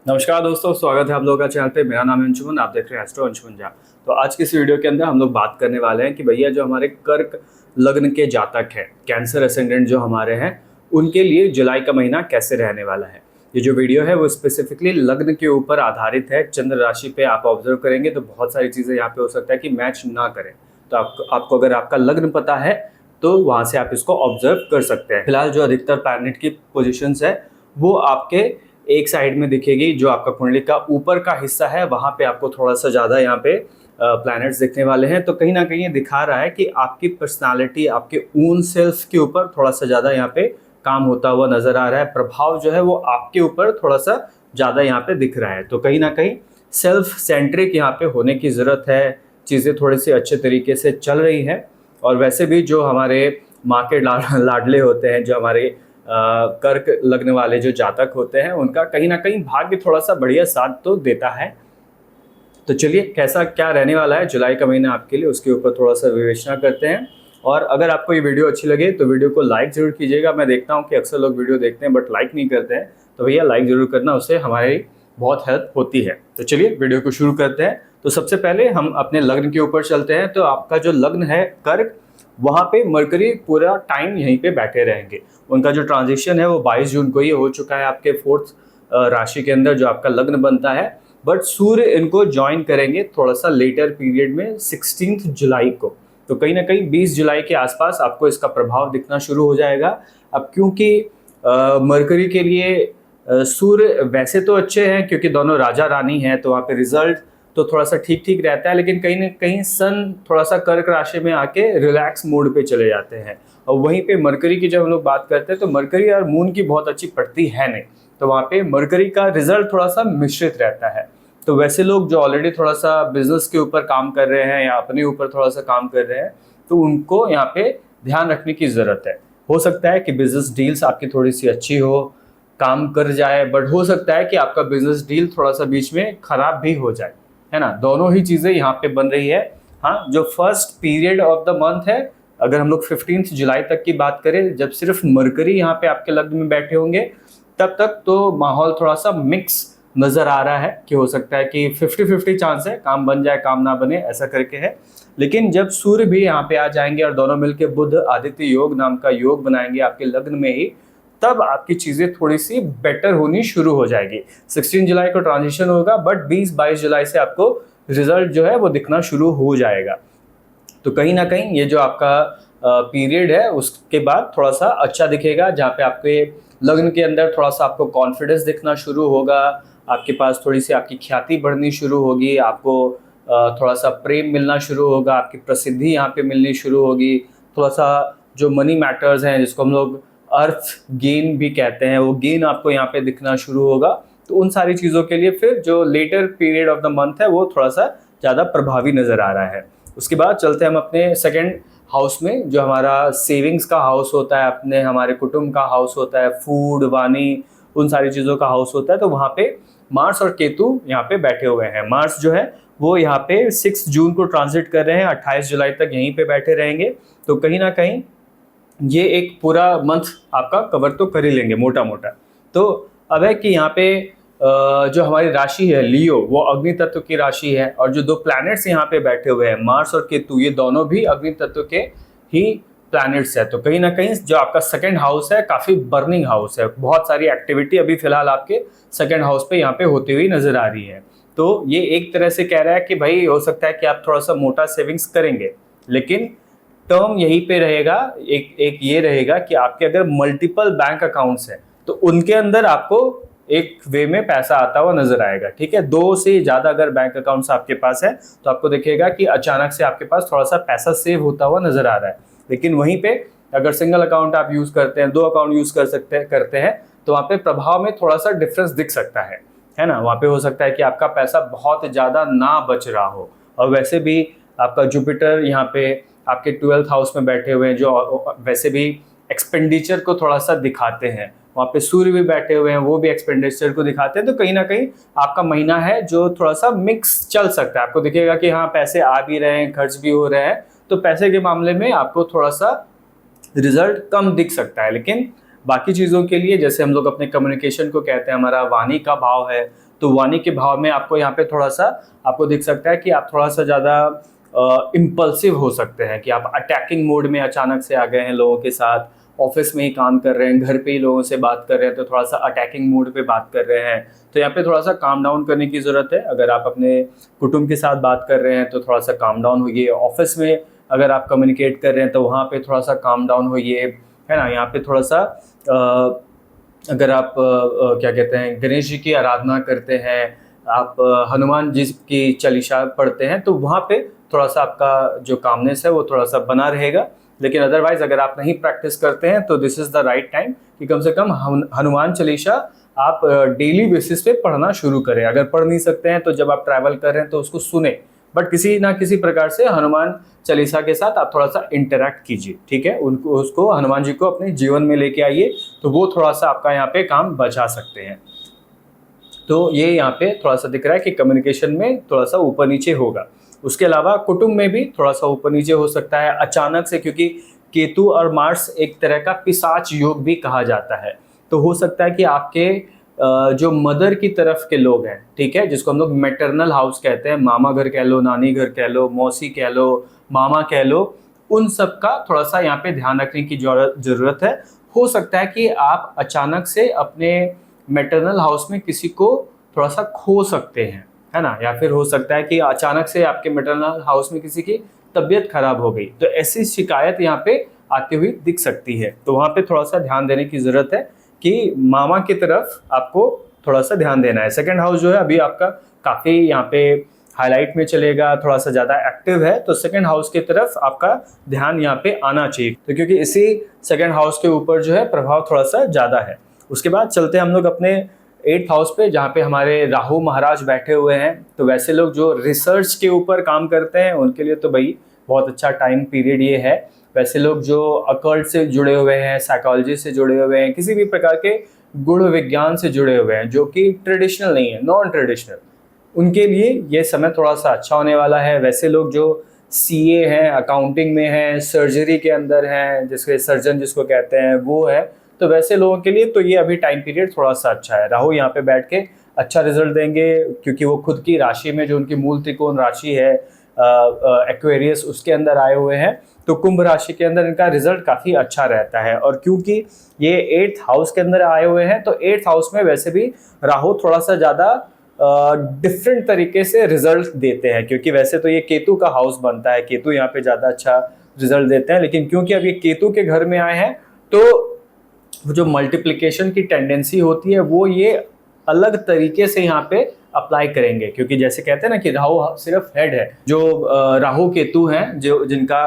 नमस्कार दोस्तों, स्वागत है आप लोगों का चैनल पे। मेरा नाम है अंशुमन, आप देख रहे हैं एस्ट्रो अंशुमन झा। तो आज की इस वीडियो के अंदर हम लोग बात करने वाले हैं कि भैया जो हमारे कर्क लग्न के जातक हैं, कैंसर असेंडेंट जो हमारे हैं, उनके लिए जुलाई का महीना कैसे रहने वाला है। ये जो वीडियो है वो स्पेसिफिकली लग्न के ऊपर आधारित है। चंद्र राशि पे आप ऑब्जर्व करेंगे तो बहुत सारी चीज़ें यहाँ पे हो सकता है कि मैच ना करें। तो आपको अगर आपका लग्न पता है तो वहाँ से आप इसको ऑब्जर्व कर सकते हैं। फिलहाल जो अधिकतर प्लैनेट की पोजिशंस है वो आपके एक साइड में दिखेगी। जो आपका कुंडली का ऊपर का हिस्सा है वहाँ पे आपको थोड़ा सा ज़्यादा यहाँ पे प्लैनेट्स दिखने वाले हैं। तो कहीं ना कहीं ये दिखा रहा है कि आपकी पर्सनालिटी, आपके ओन सेल्फ के ऊपर थोड़ा सा ज़्यादा यहाँ पे काम होता हुआ नज़र आ रहा है। प्रभाव जो है वो आपके ऊपर थोड़ा सा ज़्यादा यहाँ पे दिख रहा है। तो कहीं ना कहीं सेल्फ सेंट्रिक यहाँ पे होने की ज़रूरत है। चीज़ें थोड़ी सी अच्छे तरीके से चल रही हैं। और वैसे भी जो हमारे माँ के लाडले होते हैं, जो हमारे कर्क लगने वाले जो जातक होते हैं, उनका कहीं ना कहीं भाग्य थोड़ा सा बढ़िया साथ तो देता है। तो चलिए कैसा क्या रहने वाला है जुलाई का महीना आपके लिए, उसके ऊपर थोड़ा सा विवेचना करते हैं। और अगर आपको ये वीडियो अच्छी लगे तो वीडियो को लाइक ज़रूर कीजिएगा। मैं देखता हूँ कि अक्सर लोग वीडियो देखते हैं बट लाइक नहीं करते हैं, तो भैया लाइक ज़रूर करना, उससे हमारी बहुत हेल्प होती है। तो चलिए वीडियो को शुरू करते हैं। तो सबसे पहले हम अपने लग्न के ऊपर चलते हैं। तो आपका जो लग्न है कर्क, वहाँ पे मरकरी पूरा टाइम यहीं पे बैठे रहेंगे। उनका जो ट्रांजिशन है वो 22 जून को ही हो चुका है आपके 4th राशि के अंदर जो आपका लग्न बनता है। बट सूर्य इनको ज्वाइन करेंगे थोड़ा सा लेटर पीरियड में 16 जुलाई को। तो कहीं ना कहीं 20 जुलाई के आसपास आपको इसका प्रभाव दिखना शुरू हो जाएगा। अब क्योंकि मरकरी के लिए सूर्य वैसे तो अच्छे हैं क्योंकि दोनों राजा रानी हैं, तो वहाँ पे रिजल्ट तो थोड़ा सा ठीक ठीक रहता है। लेकिन कहीं ना कहीं सन थोड़ा सा कर्क राशि में आके रिलैक्स मोड पे चले जाते हैं। और वहीं पे मरकरी की जब हम लोग बात करते हैं तो मरकरी और मून की बहुत अच्छी पड़ती है नहीं, तो वहाँ पे मरकरी का रिजल्ट थोड़ा सा मिश्रित रहता है। तो वैसे लोग जो ऑलरेडी थोड़ा सा बिजनेस के ऊपर काम कर रहे हैं या अपने ऊपर थोड़ा सा काम कर रहे हैं, तो उनको यहाँ पे ध्यान रखने की ज़रूरत है। हो सकता है कि बिजनेस डील्स आपकी थोड़ी सी अच्छी हो, काम कर जाए, बट हो सकता है कि आपका बिजनेस डील थोड़ा सा बीच में खराब भी हो जाए, है ना। दोनों ही चीज़ें यहाँ पे बन रही है। हाँ, जो first period of the month है, अगर हम लोग 15 जुलाई तक की बात करें, जब सिर्फ मरकरी यहाँ पे आपके लग्न में बैठे होंगे, तब तक तो माहौल थोड़ा सा मिक्स नज़र आ रहा है कि हो सकता है कि 50-50 चांस है काम बन जाए काम ना बने, ऐसा करके है। लेकिन जब सूर्य भी यहाँ पे आ जाएंगे और दोनों मिलकर बुध आदित्य योग नाम का योग बनाएंगे आपके लग्न में ही, तब आपकी चीज़ें थोड़ी सी बेटर होनी शुरू हो जाएगी। 16 जुलाई को ट्रांजिशन होगा बट 20-22 जुलाई से आपको रिजल्ट जो है वो दिखना शुरू हो जाएगा। तो कहीं ना कहीं ये जो आपका पीरियड है उसके बाद थोड़ा सा अच्छा दिखेगा, जहाँ पे आपके लग्न के अंदर थोड़ा सा आपको कॉन्फिडेंस दिखना शुरू होगा। आपके पास थोड़ी सी आपकी ख्याति बढ़नी शुरू होगी, आपको थोड़ा सा प्रेम मिलना शुरू होगा, आपकी प्रसिद्धि यहाँ पे मिलनी शुरू होगी। थोड़ा सा जो मनी मैटर्स हैं, जिसको हम लोग अर्थ गेन भी कहते हैं, वो गेन आपको यहाँ पे दिखना शुरू होगा। तो उन सारी चीज़ों के लिए फिर जो letter period of the month है वो थोड़ा सा ज़्यादा प्रभावी नज़र आ रहा है। उसके बाद चलते हैं हम अपने सेकंड हाउस में, जो हमारा सेविंग्स का हाउस होता है, अपने हमारे कुटुंब का हाउस होता है, फूड वानी उन सारी चीज़ों का हाउस होता है। तो वहाँ पे मार्स और केतु यहाँ पे बैठे हुए हैं। मार्स जो है वो यहाँ पे 6 जून को ट्रांजिट कर रहे हैं, 28 जुलाई तक यहीं पे बैठे रहेंगे। तो कहीं ना कहीं ये एक पूरा मंथ आपका कवर तो कर ही लेंगे मोटा मोटा। तो अब है कि यहाँ पे जो हमारी राशि है लियो, वो अग्नि तत्व की राशि है। और जो दो प्लैनेट्स यहाँ पे बैठे हुए हैं मार्स और केतु, ये दोनों भी अग्नि तत्व के ही प्लैनेट्स है। तो कहीं ना कहीं जो आपका सेकंड हाउस है काफ़ी बर्निंग हाउस है। बहुत सारी एक्टिविटी अभी फिलहाल आपके सेकंड हाउस पे यहाँ पे होती हुई नजर आ रही है। तो ये एक तरह से कह रहा है कि भाई हो सकता है कि आप थोड़ा सा मोटा सेविंग्स करेंगे, लेकिन टर्म यहीं पे रहेगा। एक ये रहेगा कि आपके अगर मल्टीपल बैंक अकाउंट्स हैं तो उनके अंदर आपको एक वे में पैसा आता हुआ नजर आएगा। ठीक है, 2 से ज़्यादा अगर बैंक अकाउंट्स आपके पास है तो आपको दिखेगा कि अचानक से आपके पास थोड़ा सा पैसा सेव होता हुआ नजर आ रहा है। लेकिन वहीं पे अगर सिंगल अकाउंट आप यूज़ करते हैं, 2 अकाउंट यूज़ करते हैं तो वहाँ पे प्रभाव में थोड़ा सा डिफरेंस दिख सकता है ना। वहाँ पे हो सकता है कि आपका पैसा बहुत ज़्यादा ना बच रहा हो। और वैसे भी आपका जुपिटर यहाँ पे आपके 12th हाउस में बैठे हुए हैं, जो वैसे भी एक्सपेंडिचर को थोड़ा सा दिखाते हैं। वहाँ पे सूर्य भी बैठे हुए हैं, वो भी एक्सपेंडिचर को दिखाते हैं। तो कहीं ना कहीं आपका महीना है जो थोड़ा सा मिक्स चल सकता है। आपको दिखेगा कि हाँ पैसे आ भी रहे हैं, खर्च भी हो रहे हैं, तो पैसे के मामले में आपको थोड़ा सा रिजल्ट कम दिख सकता है। लेकिन बाकी चीज़ों के लिए, जैसे हम लोग अपने कम्युनिकेशन को कहते हैं, हमारा वाणी का भाव है, तो वाणी के भाव में आपको यहाँ पे थोड़ा सा आपको दिख सकता है कि आप थोड़ा सा ज़्यादा इम्पल्सिव हो सकते हैं, कि आप अटैकिंग मोड में अचानक से आ गए हैं लोगों के साथ, ऑफिस में ही काम कर रहे हैं, घर पे ही लोगों से बात कर रहे हैं तो थोड़ा सा अटैकिंग मोड पे बात कर रहे हैं। तो यहाँ पे थोड़ा सा काम डाउन करने की ज़रूरत है। अगर आप अपने कुटुंब के साथ बात कर रहे हैं तो थोड़ा सा काम डाउन होइए। ऑफिस में अगर आप कम्युनिकेट कर रहे हैं तो वहाँ पे थोड़ा सा काम डाउन होइए, है ना। यहाँ पे थोड़ा सा अगर आप क्या कहते हैं, गणेश जी की आराधना करते हैं, आप हनुमान जी की चालीसा पढ़ते हैं, तो वहाँ पे थोड़ा सा आपका जो कामनेस है वो थोड़ा सा बना रहेगा। लेकिन अदरवाइज अगर आप नहीं प्रैक्टिस करते हैं तो this is the right time कि कम से कम हनुमान चालीसा आप डेली बेसिस पे पढ़ना शुरू करें। अगर पढ़ नहीं सकते हैं तो जब आप ट्रैवल कर रहे हैं तो उसको सुने, बट किसी ना किसी प्रकार से हनुमान चालीसा के साथ आप थोड़ा सा इंटरेक्ट कीजिए, ठीक है। उनको उसको हनुमान जी को अपने जीवन में लेके आइए, तो वो थोड़ा सा आपका यहाँ पे काम बचा सकते हैं। तो ये यहाँ पे थोड़ा सा दिख रहा है कि कम्युनिकेशन में थोड़ा सा ऊपर नीचे होगा। उसके अलावा कुटुंब में भी थोड़ा सा ऊपर नीचे हो सकता है अचानक से, क्योंकि केतु और मार्स एक तरह का पिशाच योग भी कहा जाता है। तो हो सकता है कि आपके जो मदर की तरफ के लोग हैं, ठीक है, जिसको हम लोग मैटरनल हाउस कहते हैं, मामा घर कह लो, नानी घर कह लो, मौसी कह लो, मामा कह लो, उन सब का थोड़ा सा यहाँ पे ध्यान रखने की ज़रूरत है। हो सकता है कि आप अचानक से अपने मैटरनल हाउस में किसी को थोड़ा सा खो सकते हैं, है ना। या फिर हो सकता है कि अचानक से आपके मैटरनल हाउस में किसी की तबीयत खराब हो गई, तो ऐसी शिकायत यहाँ पे आती हुई दिख सकती है। तो वहाँ पे थोड़ा सा ध्यान देने की ज़रूरत है कि मामा की तरफ आपको थोड़ा सा ध्यान देना है। सेकंड हाउस जो है अभी आपका काफ़ी यहाँ पे हाईलाइट में चलेगा, थोड़ा सा ज़्यादा एक्टिव है, तो सेकंड हाउस की तरफ आपका ध्यान यहाँ पे आना चाहिए, तो क्योंकि इसी सेकंड हाउस के ऊपर जो है प्रभाव थोड़ा सा ज़्यादा है। उसके बाद चलते हैं हम लोग अपने 8th हाउस पे, जहाँ पे हमारे राहु महाराज बैठे हुए हैं। तो वैसे लोग जो रिसर्च के ऊपर काम करते हैं उनके लिए तो भाई बहुत अच्छा टाइम पीरियड ये है। वैसे लोग जो अकल्ट से जुड़े हुए हैं, साइकोलॉजी से जुड़े हुए हैं, किसी भी प्रकार के गुण विज्ञान से जुड़े हुए हैं, जो कि ट्रेडिशनल नहीं है, नॉन ट्रेडिशनल, उनके लिए ये समय थोड़ा सा अच्छा होने वाला है। वैसे लोग जो सीए हैं, अकाउंटिंग में हैं, सर्जरी के अंदर हैं, जिसके सर्जन जिसको कहते हैं वो है, तो वैसे लोगों के लिए तो ये अभी टाइम पीरियड थोड़ा सा अच्छा है। राहु यहाँ पे बैठ के अच्छा रिजल्ट देंगे, क्योंकि वो खुद की राशि में जो उनकी मूल त्रिकोण राशि है एक्वेरियस, उसके अंदर आए हुए हैं। तो कुंभ राशि के अंदर इनका रिजल्ट काफ़ी अच्छा रहता है। और क्योंकि ये 8th हाउस के अंदर आए हुए हैं, तो 8th हाउस में वैसे भी राहु थोड़ा सा ज़्यादा डिफरेंट तरीके से रिजल्ट देते हैं, क्योंकि वैसे तो ये केतु का हाउस बनता है, केतु यहाँ पे ज़्यादा अच्छा रिजल्ट देते हैं। लेकिन क्योंकि अब ये केतु के घर में आए हैं, तो जो मल्टीप्लिकेशन की टेंडेंसी होती है वो ये अलग तरीके से यहाँ पे अप्लाई करेंगे। क्योंकि जैसे कहते हैं ना कि राहु सिर्फ हेड है, जो राहु केतु हैं, जो जिनका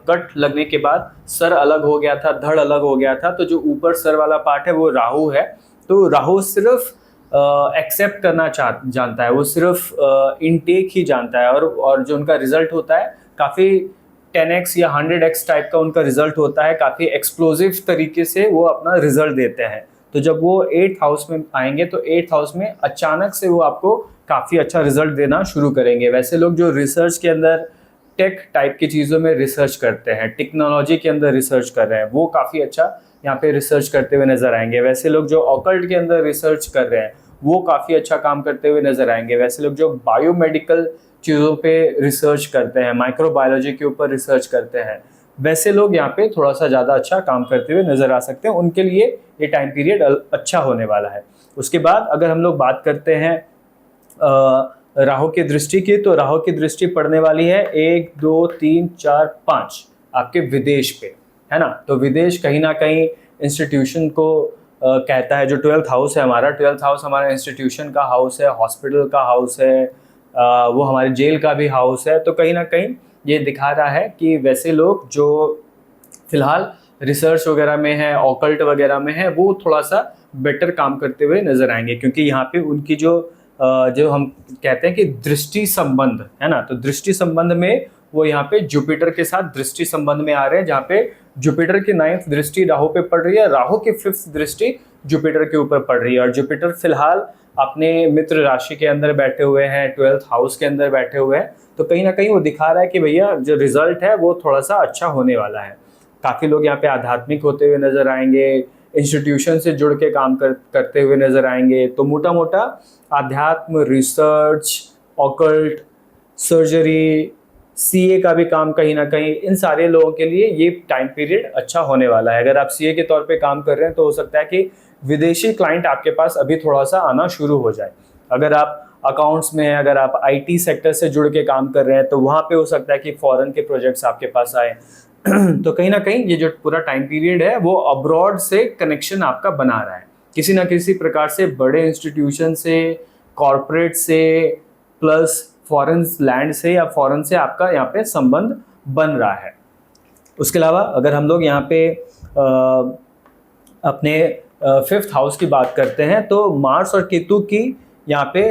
कट लगने के बाद सर अलग हो गया था, धड़ अलग हो गया था, तो जो ऊपर सर वाला पार्ट है वो राहु है। तो राहु सिर्फ एक्सेप्ट करना जानता है, वो सिर्फ इनटेक ही जानता है, और जो उनका रिजल्ट होता है काफ़ी 10x या 100x टाइप का उनका रिजल्ट होता है। काफ़ी एक्सप्लोजिव तरीके से वो अपना रिजल्ट देते हैं। तो जब वो 8th हाउस में आएंगे तो 8th हाउस में अचानक से वो आपको काफ़ी अच्छा रिजल्ट देना शुरू करेंगे। वैसे लोग जो रिसर्च के अंदर टेक टाइप की चीज़ों में रिसर्च करते हैं, टेक्नोलॉजी के अंदर रिसर्च कर रहे हैं, वो काफ़ी अच्छा यहाँ पे रिसर्च करते हुए नजर आएंगे। वैसे लोग जो ऑकल्ट के अंदर रिसर्च कर रहे हैं वो काफ़ी अच्छा काम करते हुए नजर आएंगे। वैसे लोग जो बायोमेडिकल चीज़ों पे रिसर्च करते हैं, माइक्रोबायोलॉजी के ऊपर रिसर्च करते हैं, वैसे लोग यहाँ पे थोड़ा सा ज़्यादा अच्छा काम करते हुए नज़र आ सकते हैं। उनके लिए ये टाइम पीरियड अच्छा होने वाला है। उसके बाद अगर हम लोग बात करते हैं राहु की दृष्टि की, तो राहु की दृष्टि पड़ने वाली है 1 2 3 4 5 आपके विदेश पे, है ना। तो विदेश कहीं ना कहीं इंस्टीट्यूशन को कहता है। जो 12th हाउस है हमारा, 12th हाउस हमारा इंस्टीट्यूशन का हाउस है, हॉस्पिटल का हाउस है, वो हमारे जेल का भी हाउस है। तो कहीं ना कहीं ये दिखा रहा है कि वैसे लोग जो फिलहाल रिसर्च वगैरह में है, ऑकल्ट वगैरह में है, वो थोड़ा सा बेटर काम करते हुए नजर आएंगे। क्योंकि यहाँ पे उनकी जो हम कहते हैं कि दृष्टि संबंध है ना, तो दृष्टि संबंध में वो यहाँ पे जुपिटर के साथ दृष्टि संबंध में आ रहे हैं, जहाँ पे जुपिटर की 9th दृष्टि राहु पे पड़ रही है, राहु की 5th दृष्टि जुपिटर के ऊपर पड़ रही है। और जुपिटर फिलहाल अपने मित्र राशि के अंदर बैठे हुए हैं, 12th हाउस के अंदर बैठे हुए हैं। तो कहीं ना कहीं वो दिखा रहा है कि भैया जो रिजल्ट है वो थोड़ा सा अच्छा होने वाला है। काफ़ी लोग यहाँ पे आध्यात्मिक होते हुए नजर आएंगे, इंस्टीट्यूशन से जुड़ के काम करते हुए नजर आएंगे। तो मोटा मोटा आध्यात्म, रिसर्च, ऑकल्ट, सर्जरी, सीए का भी काम कहीं ना कहीं, इन सारे लोगों के लिए ये टाइम पीरियड अच्छा होने वाला है। अगर आप सीए के तौर पे काम कर रहे हैं तो हो सकता है कि विदेशी क्लाइंट आपके पास अभी थोड़ा सा आना शुरू हो जाए। अगर आप अकाउंट्स में, अगर आप आईटी सेक्टर से जुड़ के काम कर रहे हैं तो वहाँ पे हो सकता है कि फॉरेन के प्रोजेक्ट्स आपके पास आए। तो कहीं ना कहीं ये जो पूरा टाइम पीरियड है वो अब्रॉड से कनेक्शन आपका बना रहा है, किसी ना किसी प्रकार से बड़े इंस्टीट्यूशन से, कॉरपोरेट से, प्लस फॉरेन लैंड से या फॉरेन से आपका यहाँ पे संबंध बन रहा है। उसके अलावा अगर हम लोग यहाँ पे अपने 5th हाउस की बात करते हैं तो मार्स और केतु की यहाँ पे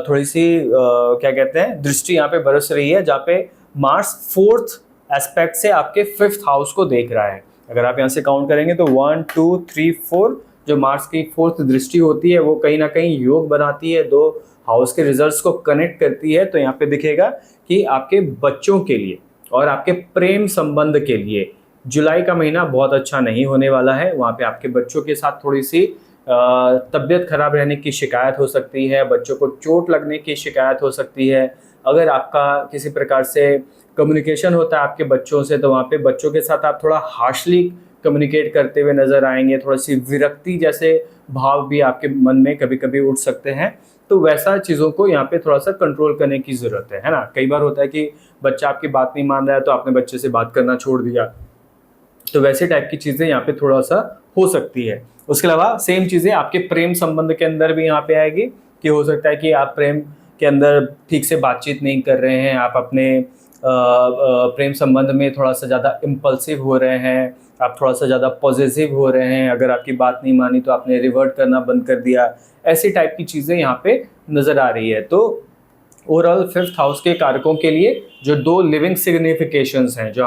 थोड़ी सी क्या कहते हैं दृष्टि यहाँ पे बरस रही है, जहाँ पे मार्स 4th एस्पेक्ट से आपके 5th हाउस को देख रहा है। अगर आप यहाँ से काउंट करेंगे तो 1 2 3 4 जो मार्स की 4th दृष्टि होती है वो कहीं ना कहीं योग बनाती है, 2 हाउस के रिजल्ट्स को कनेक्ट करती है। तो यहाँ पे दिखेगा कि आपके बच्चों के लिए और आपके प्रेम संबंध के लिए जुलाई का महीना बहुत अच्छा नहीं होने वाला है। वहाँ पे आपके बच्चों के साथ थोड़ी सी तबीयत खराब रहने की शिकायत हो सकती है, बच्चों को चोट लगने की शिकायत हो सकती है। अगर आपका किसी प्रकार से कम्युनिकेशन होता है आपके बच्चों से तो वहाँ पे बच्चों के साथ आप थोड़ा हार्शली कम्युनिकेट करते हुए नजर आएंगे, थोड़ी सी विरक्ति जैसे भाव भी आपके मन में कभी कभी उठ सकते हैं। तो वैसा चीज़ों को यहाँ पे थोड़ा सा कंट्रोल करने की ज़रूरत है ना। कई बार होता है कि बच्चा आपकी बात नहीं मान रहा है तो आपने बच्चे से बात करना छोड़ दिया, तो वैसे टाइप की चीज़ें यहाँ पे थोड़ा सा हो सकती है। उसके अलावा सेम चीज़ें आपके प्रेम संबंध के अंदर भी यहाँ पे आएगी कि हो सकता है कि आप प्रेम के अंदर ठीक से बातचीत नहीं कर रहे हैं, आप अपने प्रेम संबंध में थोड़ा सा ज़्यादा इम्पल्सिव हो रहे हैं, आप थोड़ा सा ज़्यादा पॉजिटिव हो रहे हैं, अगर आपकी बात नहीं मानी तो आपने रिवर्ट करना बंद कर दिया, ऐसी टाइप की चीज़ें यहाँ पे नज़र आ रही है। तो ओवरऑल 5th हाउस के कारकों के लिए जो 2 लिविंग सिग्निफिकेशंस हैं, जो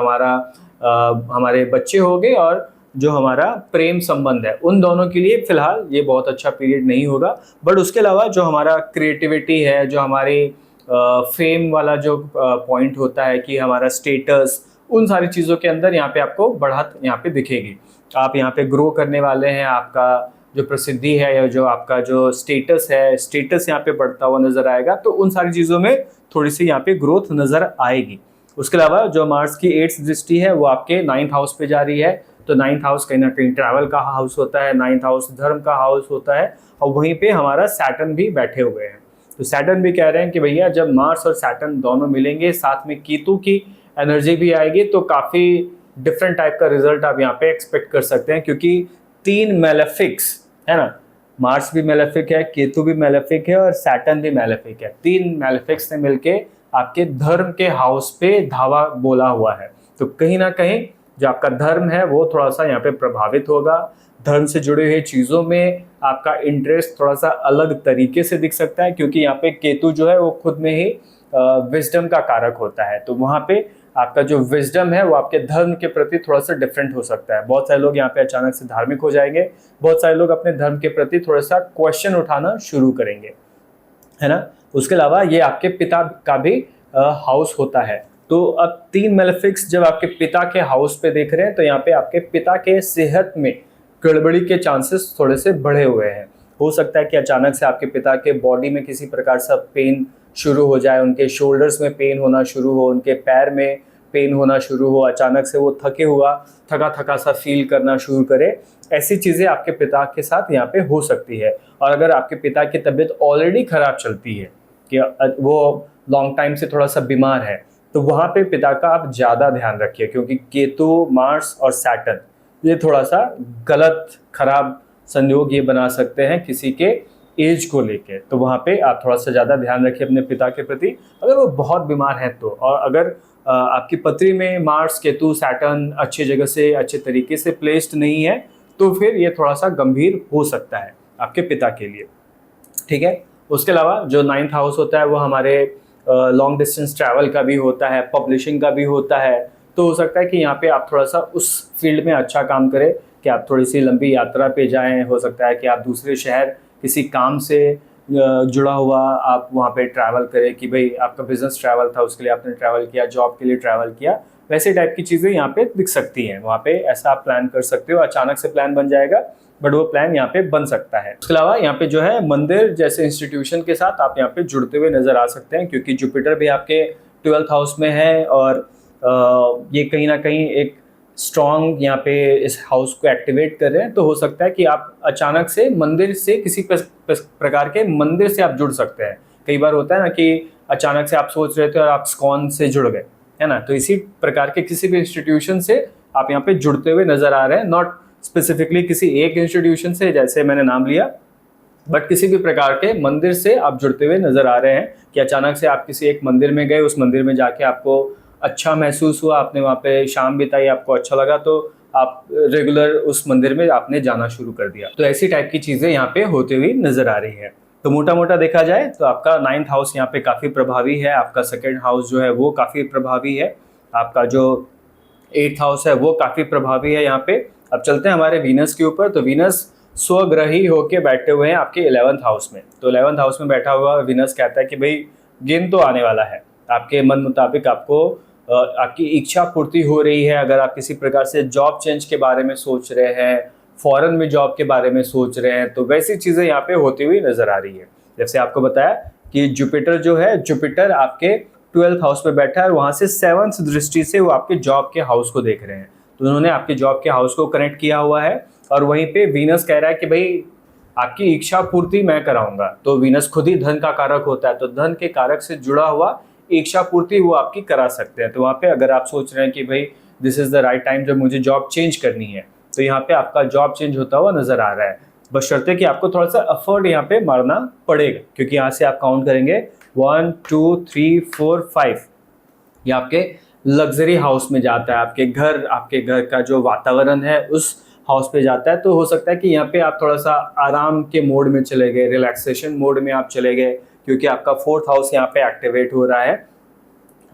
हमारे बच्चे हो गए और जो हमारा प्रेम संबंध है, उन दोनों के लिए फिलहाल ये बहुत अच्छा पीरियड नहीं होगा। बट उसके अलावा जो हमारा क्रिएटिविटी है, जो हमारी फेम वाला जो पॉइंट होता है कि हमारा स्टेटस, उन सारी चीज़ों के अंदर यहाँ पे आपको बढ़त यहाँ पे दिखेगी। आप यहाँ पे ग्रो करने वाले हैं, आपका जो प्रसिद्धि है या जो आपका जो स्टेटस है, स्टेटस यहाँ पे बढ़ता हुआ नजर आएगा। तो उन सारी चीज़ों में थोड़ी सी यहाँ पे ग्रोथ नजर आएगी। उसके अलावा जो मार्स की 8th दृष्टि है वो आपके 9th हाउस पे जा रही है। तो 9th हाउस कहीं ना कहीं ट्रैवल का हाउस होता है, 9th हाउस धर्म का हाउस होता है, और वहीं पे हमारा सैटर्न भी बैठे हुए हैं। तो सैटर्न भी कह रहे हैं कि भैया जब मार्स और सैटर्न दोनों मिलेंगे, साथ में केतु की एनर्जी भी आएगी, तो काफ़ी डिफरेंट टाइप का रिजल्ट आप यहाँ पे एक्सपेक्ट कर सकते हैं। क्योंकि 3 मेलेफिक्स है ना, मार्स भी मेलेफिक है, केतु भी मेलेफिक है और सैटर्न भी मेलेफिक है। 3 मेलेफिक्स ने मिलके आपके धर्म के हाउस पे धावा बोला हुआ है। तो कहीं ना कहीं जो आपका धर्म है वो थोड़ा सा यहाँ पे प्रभावित होगा। धर्म से जुड़े हुए चीज़ों में आपका इंटरेस्ट थोड़ा सा अलग तरीके से दिख सकता है, क्योंकि यहाँ पे केतु जो है वो खुद में ही विजडम का कारक होता है। तो वहाँ पे आपका जो विजडम है वो आपके धर्म के प्रति थोड़ा सा डिफरेंट हो सकता है। बहुत सारे लोग यहाँ पे अचानक से धार्मिक हो जाएंगे, बहुत सारे लोग अपने धर्म के प्रति थोड़ा सा क्वेश्चन उठाना शुरू करेंगे, है ना। उसके अलावा ये आपके पिता का भी हाउस होता है। तो अब 3 मेलेफिक्स जब आपके पिता के हाउस पे देख रहे हैं तो यहाँ पे आपके पिता के सेहत में गड़बड़ी के चांसेस थोड़े से बढ़े हुए हैं। हो सकता है कि अचानक से आपके पिता के बॉडी में किसी प्रकार से पेन शुरू हो जाए, उनके शोल्डर्स में पेन होना शुरू हो, उनके पैर में पेन होना शुरू हो, अचानक से वो थका थका सा फील करना शुरू करे। ऐसी चीज़ें आपके पिता के साथ यहाँ पे हो सकती है। और अगर आपके पिता की तबीयत ऑलरेडी खराब चलती है कि वो लॉन्ग टाइम से थोड़ा सा बीमार है, तो वहाँ पे पिता का आप ज़्यादा ध्यान रखिए, क्योंकि केतु, मार्स और सैटर्न ये थोड़ा सा गलत खराब संयोग ये बना सकते हैं किसी के एज को लेके। तो वहाँ पे आप थोड़ा सा ज़्यादा ध्यान रखिए अपने पिता के प्रति, अगर वो बहुत बीमार है तो। और अगर आपकी पत्री में मार्स, केतु, सैटर्न अच्छी जगह से, अच्छे तरीके से प्लेस्ड नहीं है, तो फिर ये थोड़ा सा गंभीर हो सकता है आपके पिता के लिए, ठीक है। उसके अलावा जो 9th हाउस होता है वो हमारे लॉन्ग डिस्टेंस ट्रैवल का भी होता है, पब्लिशिंग का भी होता है। तो हो सकता है कि यहाँ पे आप थोड़ा सा उस फील्ड में अच्छा काम करें कि आप थोड़ी सी लंबी यात्रा पे जाएं। हो सकता है कि आप दूसरे शहर किसी काम से जुड़ा हुआ आप वहाँ पे ट्रैवल करें, कि भाई आपका बिजनेस ट्रैवल था उसके लिए आपने ट्रैवल किया, जॉब के लिए ट्रैवल किया, वैसे टाइप की चीज़ें यहाँ पे दिख सकती हैं। वहाँ पे ऐसा आप प्लान कर सकते हो, अचानक से प्लान बन जाएगा बट वो प्लान यहाँ पे बन सकता है। उसके अलावा यहाँ पे जो है मंदिर जैसे इंस्टीट्यूशन के साथ आप यहाँ पे जुड़ते हुए नजर आ सकते हैं, क्योंकि जुपिटर भी आपके 12th हाउस में है और ये कहीं ना कहीं एक स्ट्रॉन्ग यहाँ पे इस हाउस को एक्टिवेट कर रहे हैं। तो हो सकता है कि आप अचानक से मंदिर से किसी प्रकार के मंदिर से आप जुड़ सकते हैं। कई बार होता है ना कि अचानक से आप सोच रहे थे और आप इस्कॉन से जुड़ गए, है ना। तो इसी प्रकार के किसी भी इंस्टीट्यूशन से आप यहाँ पे जुड़ते हुए नजर आ रहे हैं, नॉट स्पेसिफिकली किसी एक इंस्टीट्यूशन से जैसे मैंने नाम लिया, बट किसी भी प्रकार के मंदिर से आप जुड़ते हुए नजर आ रहे हैं कि अचानक से आप किसी एक मंदिर में गए, उस मंदिर में जाके आपको अच्छा महसूस हुआ, आपने वहाँ पे शाम बिताई, आपको अच्छा लगा, तो आप रेगुलर उस मंदिर में आपने जाना शुरू कर दिया। तो ऐसी टाइप की चीज़ें यहाँ पे होती हुई नजर आ रही है। तो मोटा मोटा देखा जाए तो आपका 9th हाउस यहाँ पे काफ़ी प्रभावी है, आपका 2nd हाउस जो है वो काफ़ी प्रभावी है, आपका जो 8th हाउस है वो काफ़ी प्रभावी है यहाँ पे। अब चलते हैं हमारे वीनस के ऊपर। तो वीनस स्वग्रही होके बैठे हुए हैं आपके 11th हाउस में। तो 11th हाउस में बैठा हुआ वीनस कहता है कि भाई गेन तो आने वाला है, आपके मन मुताबिक आपको आपकी इच्छा पूर्ति हो रही है। अगर आप किसी प्रकार से जॉब चेंज के बारे में सोच रहे हैं, फॉरेन में जॉब के बारे में सोच रहे हैं, तो वैसी चीज़ें यहाँ पे होती हुई नजर आ रही है। जैसे आपको बताया कि जुपिटर जो है, जुपिटर आपके 12th हाउस में बैठा है और वहाँ से 7th दृष्टि से वो आपके जॉब के हाउस को देख रहे हैं। तो उन्होंने आपके जॉब के हाउस को कनेक्ट किया हुआ है और वहीं पे वीनस कह रहा है कि भाई आपकी इच्छा पूर्ति मैं कराऊंगा। तो वीनस खुद ही धन का कारक होता है, तो धन के कारक से जुड़ा हुआ इच्छा पूर्ति वो आपकी करा सकते हैं। तो वहाँ पे अगर आप सोच रहे हैं कि भाई this is the right time जब मुझे जॉब चेंज करनी है, तो यहाँ पे आपका जॉब चेंज होता हुआ नजर आ रहा है। बशर्ते कि आपको थोड़ा सा एफर्ट यहाँ पे मारना पड़ेगा, क्योंकि यहाँ से आप काउंट करेंगे 1 2 3 4 5, ये आपके लग्जरी हाउस में जाता है, आपके घर का जो वातावरण है उस हाउस पे जाता है। तो हो सकता है कि यहाँ पे आप थोड़ा सा आराम के मोड में चले गए, रिलैक्सेशन मोड में आप चले गए, क्योंकि आपका 4th हाउस यहाँ पे एक्टिवेट हो रहा है।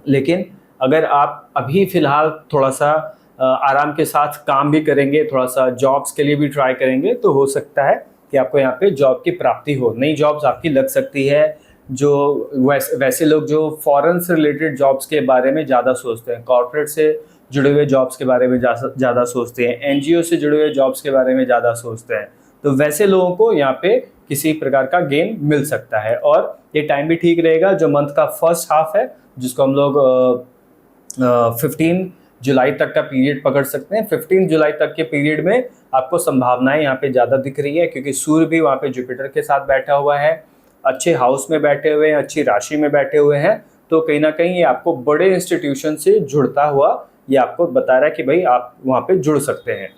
लेकिन अगर आप अभी फिलहाल थोड़ा सा आराम के साथ काम भी करेंगे, थोड़ा सा जॉब्स के लिए भी ट्राई करेंगे, तो हो सकता है कि आपको यहाँ पे जॉब की प्राप्ति हो, नई जॉब्स आपकी लग सकती है। जो वैसे लोग जो फॉरेन से रिलेटेड जॉब्स के बारे में ज़्यादा सोचते हैं, कॉर्पोरेट से जुड़े हुए जॉब्स के बारे में ज़्यादा सोचते हैं, एनजीओ से जुड़े हुए जॉब्स के बारे में ज़्यादा सोचते हैं, तो वैसे लोगों को यहाँ पे किसी प्रकार का गेन मिल सकता है। और ये टाइम भी ठीक रहेगा, जो मंथ का फर्स्ट हाफ है जिसको हम लोग 15 जुलाई तक का पीरियड पकड़ सकते हैं। 15 जुलाई तक के पीरियड में आपको संभावनाएं यहाँ पे ज़्यादा दिख रही है, क्योंकि सूर्य भी वहाँ पे जुपिटर के साथ बैठा हुआ है, अच्छे हाउस में बैठे हुए हैं, अच्छी राशि में बैठे हुए हैं। तो कहीं ना कहीं ये आपको बड़े इंस्टीट्यूशन से जुड़ता हुआ ये आपको बता रहा है कि भाई आप वहाँ पे जुड़ सकते हैं।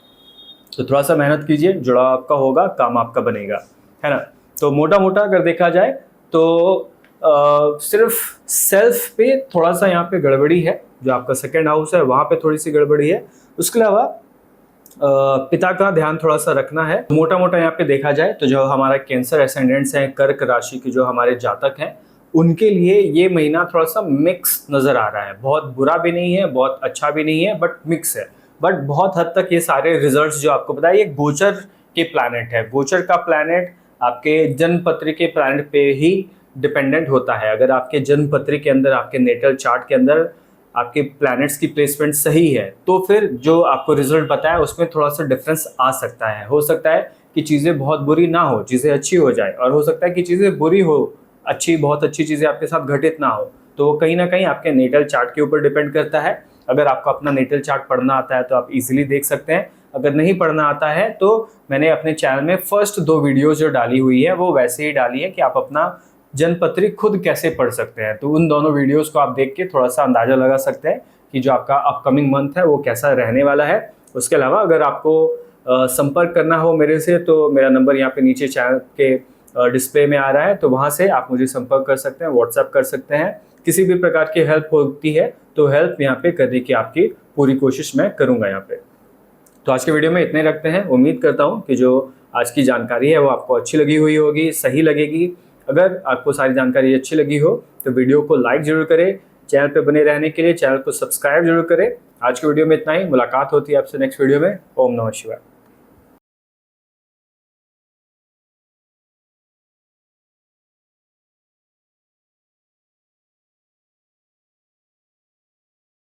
तो थोड़ा सा मेहनत कीजिए, जुड़ाव आपका होगा, काम आपका बनेगा, है ना। तो मोटा मोटा अगर देखा जाए तो सिर्फ सेल्फ पे थोड़ा सा यहाँ पे गड़बड़ी है, जो आपका 2nd हाउस है वहाँ पे थोड़ी सी गड़बड़ी है। उसके अलावा पिता का ध्यान थोड़ा सा रखना है। मोटा मोटा यहाँ पे देखा जाए तो जो हमारा कैंसर एसेंडेंट्स हैं, कर्क राशि के जो हमारे जातक हैं, उनके लिए ये महीना थोड़ा सा मिक्स नज़र आ रहा है। बहुत बुरा भी नहीं है, बहुत अच्छा भी नहीं है, बट मिक्स है। बट बहुत हद तक ये सारे रिजल्ट्स जो आपको पता है, ये गोचर के प्लैनेट है। गोचर का प्लैनेट आपके जन्म पत्री के प्लैनेट पे ही डिपेंडेंट होता है। अगर आपके जन्म पत्री के अंदर, आपके नेटल चार्ट के अंदर आपके प्लैनेट्स की प्लेसमेंट सही है, तो फिर जो आपको रिजल्ट बताया उसमें थोड़ा सा डिफरेंस आ सकता है। हो सकता है कि चीज़ें बहुत बुरी ना हो, चीज़ें अच्छी हो जाए, और हो सकता है कि चीज़ें बुरी हो, बहुत अच्छी चीज़ें आपके साथ घटित ना हो। तो कहीं ना कहीं आपके नेटल चार्ट के ऊपर डिपेंड करता है। अगर आपको अपना नेटल चार्ट पढ़ना आता है तो आप इजीली देख सकते हैं। अगर नहीं पढ़ना आता है तो मैंने अपने चैनल में फर्स्ट 2 वीडियोस जो डाली हुई है वो वैसे ही डाली है कि आप अपना जन्मपत्री खुद कैसे पढ़ सकते हैं। तो उन दोनों वीडियोस को आप देख के थोड़ा सा अंदाज़ा लगा सकते हैं कि जो आपका अपकमिंग मंथ है वो कैसा रहने वाला है। उसके अलावा अगर आपको संपर्क करना हो मेरे से, तो मेरा नंबर यहाँ पे नीचे चैनल के डिस्प्ले में आ रहा है, तो वहाँ से आप मुझे संपर्क कर सकते हैं, व्हाट्सएप कर सकते हैं। किसी भी प्रकार की हेल्प होती है तो हेल्प यहाँ पे करने की आपकी पूरी कोशिश मैं करूँगा यहाँ पे। तो आज के वीडियो में इतने रखते हैं। उम्मीद करता हूँ कि जो आज की जानकारी है वो आपको अच्छी लगी हुई होगी, सही लगेगी। अगर आपको सारी जानकारी अच्छी लगी हो तो वीडियो को लाइक जरूर करें। चैनल पे बने रहने के लिए चैनल को सब्सक्राइब जरूर करें। आज के वीडियो में इतना ही। मुलाकात होती है आपसे नेक्स्ट वीडियो में। ओम नमः शिवाय।